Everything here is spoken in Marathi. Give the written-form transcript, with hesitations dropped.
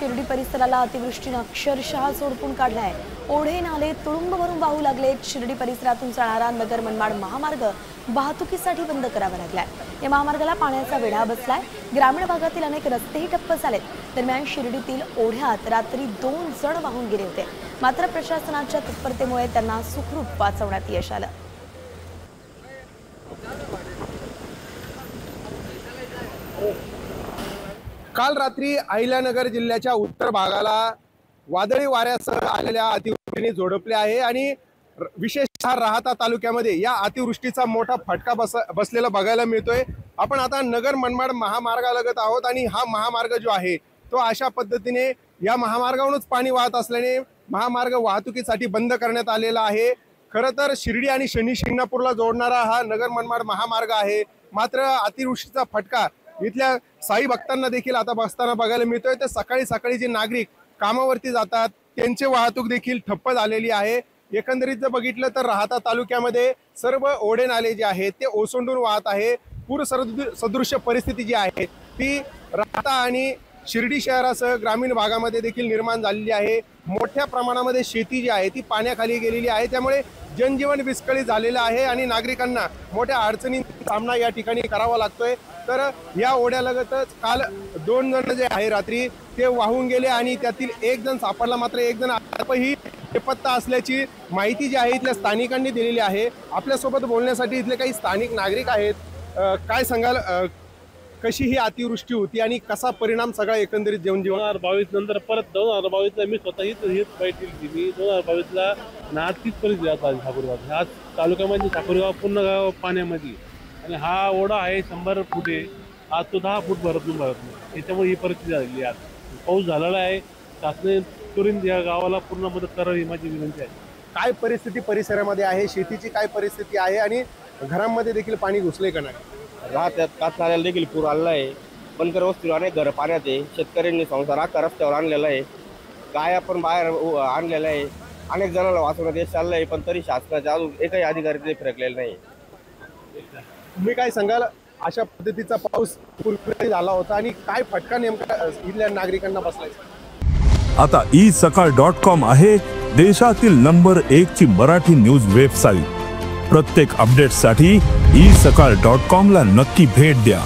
शिर्डी परिसराला अतिवृष्टीने अक्षरशः झोडपून काढलाय। ओढे नाले तुडुंब भरून वाहू लागलेत। शिर्डी परिसरातून जाणारा नगर मनमाड महामार्ग वाहतुकीसाठी बंद करावा लागलाय। या महामार्गाला पाण्याचा वेढा बसलाय। ग्रामीण भागातील अनेक रस्तेही ठप्प झालेत। दरम्यान शिर्डीतील ओढ्यात रात्री 2 जण वाहून गेले होते, मात्र प्रशासनाच्या तत्परतेमुळे त्यांना सुखरूप वाचवण्यात यश आलं। काल रात्री अहिल्यानगर जिल्ह्याच्या उत्तर भागाला वादळी वाऱ्यासह आलेल्या अतिवृष्टीने झोडपले आहे आणि विशेषतः राहाता तालुक्यामध्ये या अतिवृष्टीचा मोठा फटका बसलेला बघायला मिळतोय। आपण आता नगर मनमाड महामार्गालगत आहोत आणि हा महामार्ग जो आहे तो अशा पद्धतीने या महामार्गावरूनच पाणी वाहत असल्याने महामार्ग वाहतुकीसाठी बंद करण्यात आलेला आहे। खरं तर शिर्डी आणि शनी शिंगणापूरला जोडणारा हा नगर मनमाड महामार्ग आहे, मात्र अतिवृष्टीचा फटका इथल्या साई भक्तांना देखील आता बसताना बघायला मिळतोय। तर सकाळी सकाळी जे नागरिक कामावरती जातात त्यांची वाहतूक देखील ठप्प झालेली आहे। एकंदरीत जर बघितलं तर राहाता तालुक्यामध्ये सर्व ओढे नाले जे आहेत ते ओसंडून वाहत आहे। पूर सदृश्य परिस्थिती जी आहे ती राहाता आणि शिर्डी शहरासह ग्रामीण भागामध्ये देखील निर्माण झालेली आहे। मोठ्या प्रमाणामध्ये शेती जी आहे ती पाण्याखाली गेलेली आहे, त्यामुळे जनजीवन विस्कळीत झालेलं आहे आणि नागरिकांना मोठ्या अडचणींचा सामना या ठिकाणी करावा लागतोय। तर या ओढ्यालगतच काल 2 जण जे आहे रात्री ते वाहून गेले आणि त्यातील 1 जण सापडला, मात्र 1 जण आताही बेपत्ता असल्याची माहिती जी आहे इथल्या स्थानिकांनी दिलेली आहे। आपल्यासोबत बोलण्यासाठी इथले काही स्थानिक नागरिक आहेत। काय सांगाल, कशी ही अतिवृष्टी होती आणि कसा परिणाम सगळा एकंदरीत जनजीवन? 2022 नंतर परत 2022ला मी स्वतःही बैठली मी 2022ला नातीच परिस्थिती आता ठाकूरगाव ह्या तालुक्यामध्ये ठाकूरगाव पूर्ण गाव पाण्यामध्ये आणि हा ओढा आहे 100 फूट आहे। आज तो 10 फूट भरत नाही, त्याच्यामुळे ही परिस्थिती झालेली आहे। पाऊस झालेला आहे, शासनाने तुरंत या गावाला पूर्ण मदत करावी ही माझी विनंती आहे। काय परिस्थिती परिसरामध्ये आहे, शेतीची काय परिस्थिती आहे आणि घरांमध्ये देखील पाणी घुसले का नाही? राहत्यात कातनाऱ्याला देखील पूर आलेला आहे। बनकर वस्तीवर अनेक घरं पाण्यात आहे। शेतकऱ्यांनी संसार अख्खा रस्त्यावर आणलेला आहे। गाय आपण बाहेर आणलेला आहे। अनेक जणांना वाचवण्यात यश आलं आहे, पण तरी शासनाच्या अजून एकही अधिकारी ते फिरकलेला नाही। तुम्ही काय सांगाल, अशा पद्धतीचा पाऊस पूर्वी झाला होता आणि काय फटका नेमका इथल्या नागरिकांना बसलाय? आता isakal.com आहे देशातील नंबर 1 ची मराठी न्यूज वेबसाईट। प्रत्येक अपडेटसाठी isakal.com ला नक्की भेट द्या।